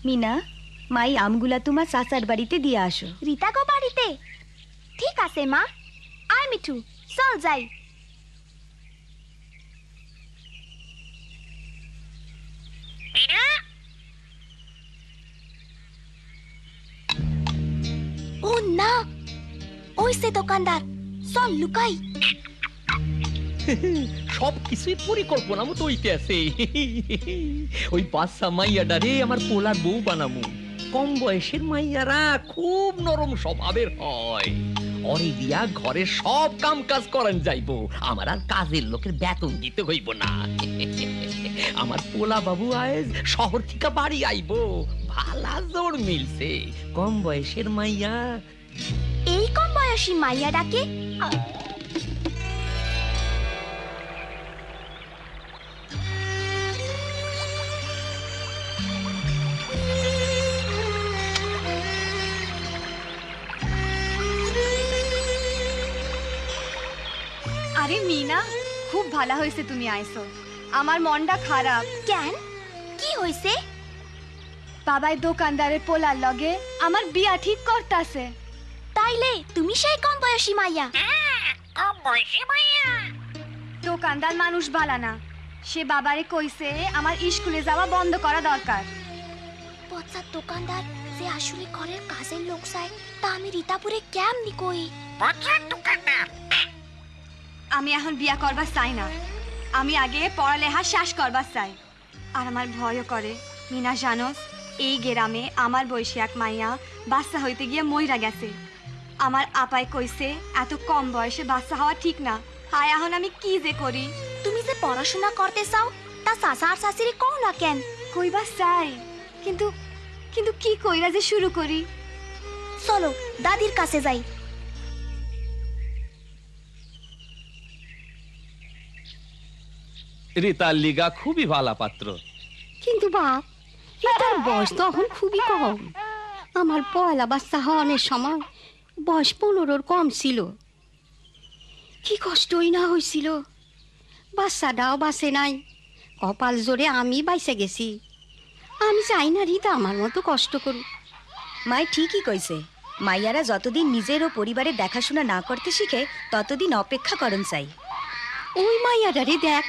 মিনা, মাই আমগুলা তোমার চাচার বাড়িতে দিয়ে আসো। রীতা গো বাড়িতে? ঠিক আছে মা। আয় মিঠু, চল যাই। ও না, ওই সে দোকানদার, চল লুকাই। সবকিছুই পরিকল্পনা মতো হইতে আছে। ওই বাচ্চা মাইয়াডারে আমার পোলার বউ বানামু। কম বয়সের মাইয়ারা খুব নরম স্বভাবের হয়। অরে দিয়া ঘরের সব কাম কাজ করান যাইব, আমার আর কাজের লোকের বেতন দিতে হইব না। আমার পোলা বাবু আজ শহর থেকে বাড়ি আইব, ভালা জোর মিলছে। কম বয়সের মাইয়া। এই কম বয়সী মাইয়া ডাকে? আরে মিনা, খুব ভালো হয়েছে তুমি আইছো। আমার মনটা খারাপ। কেন, কি হইছে? বাবাই দোকানদারের পোলার লগে আমার বিয়া ঠিক করতাছে। তাইলে তুমি সেই কম বয়সী মাইয়া? কম বয়সী মাইয়া? দোকানদার মানুষ ভালা না, সে বাবারে কইছে আমার স্কুলে যাওয়া বন্ধ করা দরকার। পচার দোকানদার যে আসলে ঘরের কাজের লোক চায়, তা আমি রীতাপুরে কেমনি কই? পচার দোকানদার? আমি এখন বিয়া করবার চাই না, আমি আগে পড়ালেখা শেষ করবার চাই। আর আমার ভয়ও করে। মিনা জানোস, এই গ্রামে আমার বয়সী এক মাইয়া বাচ্চা হইতে গিয়ে মইরা গেছে। আমার আপাই কইছে এত কম বয়সে বাচ্চা হওয়া ঠিক না। হায়, এখন আমি কি যে করি? তুমি যে পড়াশোনা করতে চাও, তা চাচা আর চাচিরে কও না কেন? কইবা চাই, কিন্তু কিন্তু কি কইরা যে শুরু করি? চলো দাদির কাছে যাই। রীতার লিগা খুবই ভালা পাত্র। কিন্তু বাপ, রীতার বয়স তো এখন খুবই কম। আমার পয়লা বাচ্চা হওয়ার সময় বয়স 15-র কম ছিল। কি কষ্টই না হয়েছিল। বাচ্চাটাও বাঁচে নাই, কপাল জোরে আমি বাইসে গেছি। আমি চাই না রীতা আমার মতো কষ্ট করুক। মাই ঠিকই কইছে, মাইয়ারা যতদিন নিজের ও পরিবারের দেখাশোনা না করতে শিখে ততদিন অপেক্ষা করন চাই। ওই মাইয়াটারে দেখ,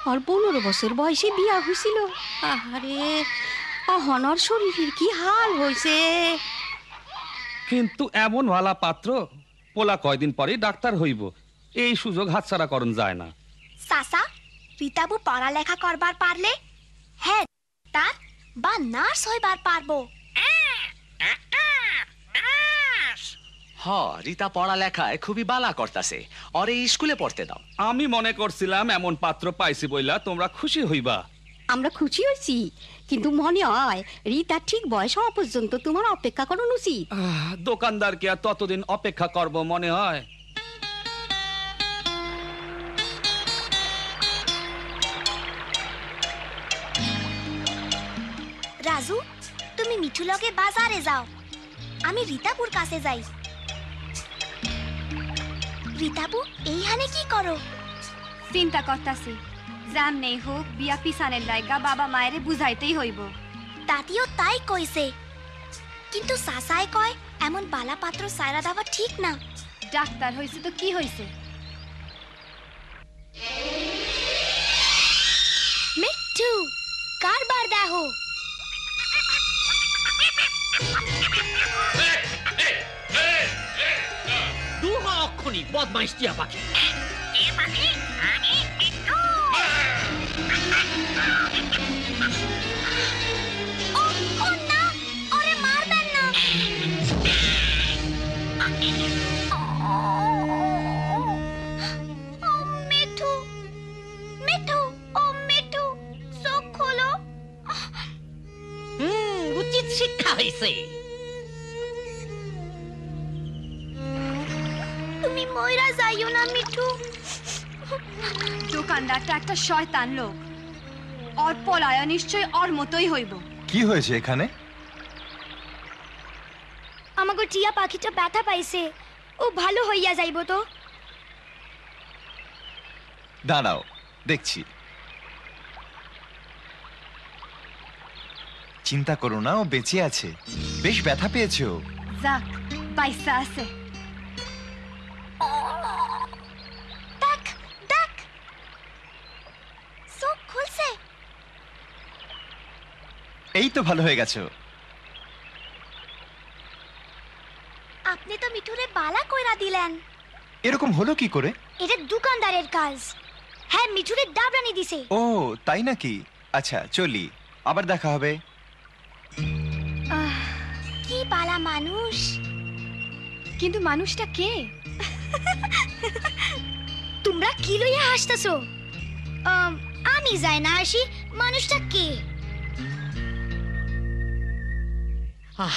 আর 15 বছর বয়সে বিয়া হয়েছিল। আহারে, অহনর শরীরের কি হাল হয়েছে। কিন্তু এমন ভালা পাত্র, পোলা কয়দিন পরে ডাক্তার হইব, এই সুযোগ হাতছাড়া করন যায় না। চাচা, রীতাবু পড়ালেখা করবার পারলে হ্যাঁ তার বা নার্স হইবার পারবো। হ, রীতা পড়ালেখায় খুবই বালা করতাছে, ওরে স্কুলে পড়তে দাও। আমি মনে করছিলাম এমন পাত্র পাইছি বইলা তোমরা খুশি হইবা। আমরা খুশি হয়েছি, কিন্তু মনে হয় রীতা ঠিক বয়স হওয়া পর্যন্ত তোমার অপেক্ষা করানো উচিত। দোকানদারকে আর ততদিন অপেক্ষা করব মনে হয়? রাজু, তুমি মিঠু লগে বাজারে যাও, আমি রীতাপুর কাছে যাই। রীতাপু, এইখানে কি করো? চিন্তা করতাছি, জান নেই হোক বিয়া পিছানের লাইগা বাবা মায়েরে বুঝাইতেই হইব। দাদিও তাই কইছে, কিন্তু চাচাই কয় এমন বালা পাত্র সাইরা দেওয়া ঠিক না। ডাক্তার হইছে তো কি হইছে? মিঠু, কারবার দেখো। দুহা অক্ষণি বদমাইশ টিয়া পাখি। এ পাখি? আমি মিঠু। ও না, ওরে মারবেন না। ও মিঠু, মিঠু, ও মিঠু, চোখ খোলো। উচিত শিক্ষা হইছে। তুমি ময়রা যাইও না মিঠু। দোকানদারটা একটা শয়তান লোক, ওর পলায়া নিশ্চয় ওর মতোই হইব। কি হয়েছে এখানে? আমাকে টিয়া পাখিটা ব্যথা পাইছে, ও ভালো হইয়া যাইব তো। দাঁড়াও, দেখছি। চিন্তা করো না, ও বেঁচে আছে। বেশ ব্যথা পেয়েছে ও। যাক পাইসা আছে। দেখ দেখ, চোখ খুলছে। এই তো ভালো হয়ে গেছে ও। আপনি তো মিঠুরে বালা কইরা দিলেন। এরকম হলো কি করে? এটা দোকানদারের কাজ। হ্যাঁ, মিঠুরে ডাবরানি দিছে। ও তাই নাকি? আচ্ছা চলি, আবার দেখা হবে। কি বালা মানুষ। কিন্তু মানুষটা কে? তোমরা কি লইয়া হাসতেছো? আমি যাই না আসি, মানুষটা কে?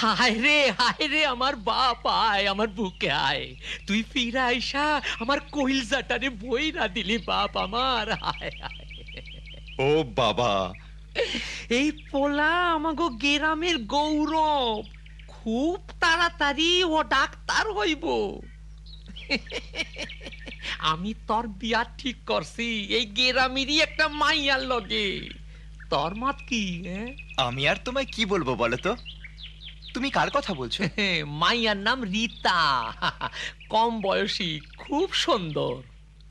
হায় রে আমার বাপ, আয় আমার বুকে আয়। তুই ফিরা আইসা আমার কইলজাটারে বইরা দিলি বাপ আমার। হায় হায়। ও বাবা, এই পোলা আমাগো গ্রামের গৌরব। খুব তাড়াতাড়ি ও ডাক্তার হইব। আমি তোর বিয়া ঠিক করছি এই গ্রামেরই একটা মাইয়ার লগে। তোর মত কি? আমি আর তোমায় কি বলবো বলো তো? তুমি কার কথা বলছো? মাইয়ার নাম রীতা। কম বয়সী, খুব সুন্দর।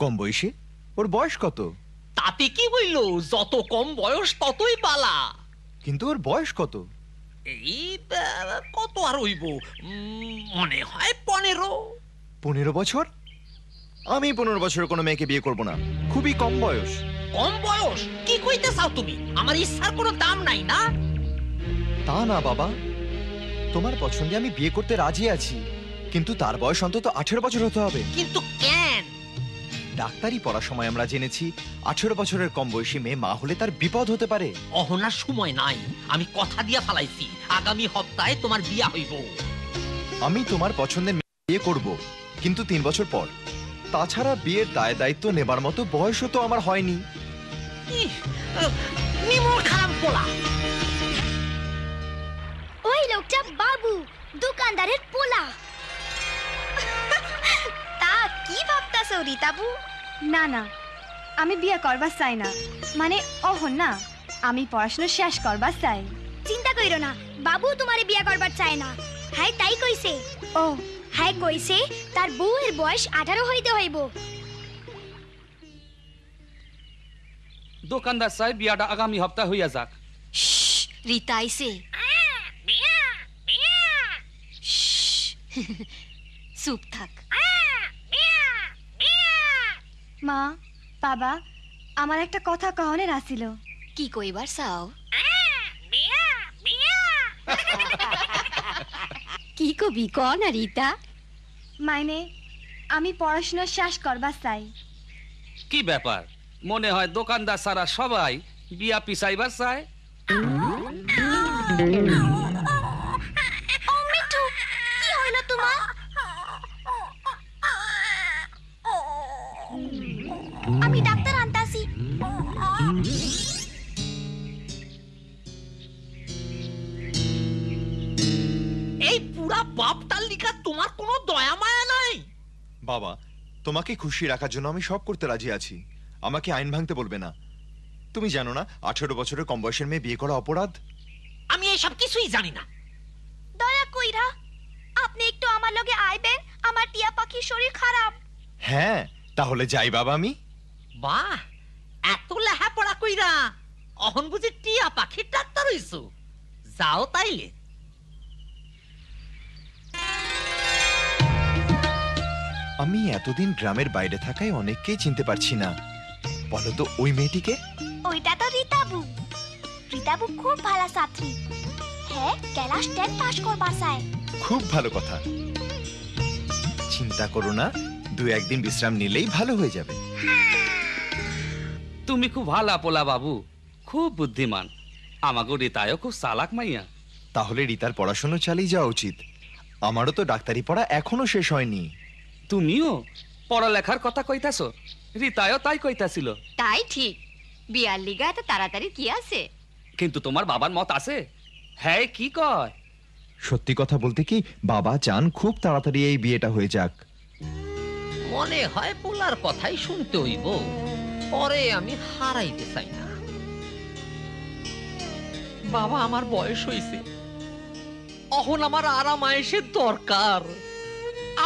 কম বয়সী? ওর বয়স কত? তাতে কি হইল, যত কম বয়স ততই বালা। কিন্তু ওর বয়স কত? এই কত আর হইব, মনে হয় 15। 15 বছর? আমি 15 বছরের কোনো মেয়েকে বিয়ে করব না, খুবই কম বয়স। কম বয়স? কি কইতে চাও তুমি? আমার ইচ্ছার কোনো দাম নাই না? তা না বাবা, তোমার পছন্দে আমি বিয়ে করতে রাজি আছি, কিন্তু তার বয়স অন্তত 18 বছর হতে হবে। কিন্তু কেন? ডাক্তারি পড়ার সময় আমরা জেনেছি 18 বছরের কম বয়সী মেয়ে মা হলে তার বিপদ হতে পারে। অহনার সময় নাই, আমি কথা দিয়া ফালাইছি আগামী সপ্তাহে তোমার বিয়া হইব। আমি তোমার পছন্দের মেয়ে বিয়ে করব, কিন্তু 3 বছর পর। তাছাড়া বিয়ের দায় দায়িত্ব নেবার মতো বয়সও তো আমার হয়নি। নিমর খারাপ পোলা। ওই লোকটা বাবু, দোকানদারের পোলা। তা কি ভাবতাছো রীতাবু? না না, আমি বিয়ে করবার চাই না। মানে অহন না, আমি পড়াশোনা শেষ করবার চাই। চিন্তা কইরো না, বাবু তোমারে বিয়া করবার চায় না। হ্যাঁ তাই কইছে। ও হ্যাঁ কইছে তার বউয়ের বয়স 18 হইতে হইব। দোকানদার সাহেব, বিয়াটা আগামী সপ্তাহ হইয়া যাক। রীতা আইছে। বিয়া বিয়া চুপ থাক। বিয়া বিয়া মা, বাবা, আমার একটা কথা কহনের আসিল। কি কইবার চাও? বিয়া বিয়া কি কবি ক না রীতা? মাইনে আমি পড়াশোনা শেষ করবার চাই। কি ব্যাপার, মনে হয় দোকানদার সারা সবাই বিয়া পিছাইবার চায়। ও মিঠু, কি হইল তোমার? আমি ডাক্তার আনতাছি। এই পুরা বাপটার লিখা তোমার কোনো দয়া মায়া নাই? বাবা, তোমাকে খুশি রাখার জন্য আমি সব করতে রাজি আছি, আমাকে আইন ভাঙতে বলবে না। তুমি জানো না 18 বছরের কম বয়সের মেয়ে বিয়ে করা অপরাধ? আমি এইসব কিছুই জানি না। দয়া কইরা আপনি একটু আমার লগে আইবেন, আমার টিয়া পাখির শরীর খারাপ। হ্যাঁ, তাহলে যাই বাবা আমি। বাহ, এত লেহাপড়া কইরা অহন বুঝি টিয়া পাখির ডাক্তার হইছো? যাও তাইলে। আমি এতদিন গ্রামের বাইরে থাকায় অনেককেই চিনতে পারছি না। বলো তো ওই মেয়েটিকে? ওইটা তো রীতাবু। রীতাবু খুব ভালো ছাত্রী। হ্যাঁ, ক্লাস 10 পাস করবার চায়। খুব ভালো কথা। চিন্তা করো না, 2-1 দিন বিশ্রাম নিলেই ভালো হয়ে যাবে। তুমি খুব ভালা পোলা বাবু, খুব বুদ্ধিমান। আমাগো রীতায়ও খুব চালাক মাইয়া। তাহলে রীতার পড়াশোনা চালিয়ে যাওয়া উচিত। আমারও তো ডাক্তারি পড়া এখনো শেষ হয়নি। তুমিও পড়ালেখার কথা কইতাছ? রীতায়ও তাই কইতাছিল। তাই ঠিক, বিয়ার লিগা এত তাড়াতাড়ি কি আছে? কিন্তু তোমার বাবার মত আছে? হ্যাঁ, কি কয়? সত্যি কথা বলতে কি, বাবা চান খুব তাড়াতাড়ি এই বিয়েটা হয়ে যাক। মনে হয় পোলার কথাই শুনতে হইব, পরে আমি হারাইতে চাই না। বাবা আমার বয়স হইছে, অহন আমার আরাম আয়েসের দরকার।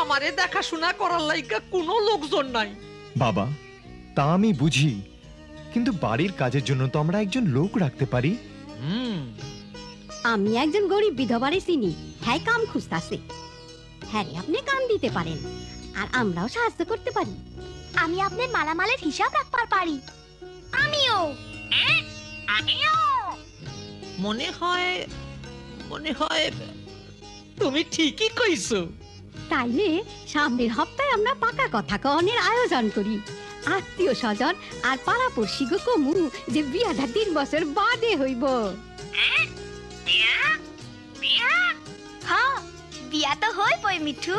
আমারে দেখাশোনা করার লাইগা কোনো লোকজন নাই। বাবা, তা আমি বুঝি, কিন্তু বাড়ির কাজের জন্য তো আমরা একজন লোক রাখতে পারি। আমি একজন গরিব বিধবারে চিনি, হ্যাঁ কাম খুঁজতাছে। হ্যাঁ রে, আপনি কাম দিতে পারেন আর আমরাও সাহায্য করতে পারি। আমি আপনার মালামালের হিসাব রাখবার পারি। আমিও। আমিও। মনে হয় তুমি ঠিকই কইছো। তাইলে সামনের হপ্তাহে আমরা পাকা কথা কনের আয়োজন করি। আত্মীয় স্বজন আর পাড়াপড়শি গো কমু যে বিয়াটা 3 বছর বাদে হইব। বিয়া বিয়া হ্যাঁ, বিয়া তো হইবই মিঠু।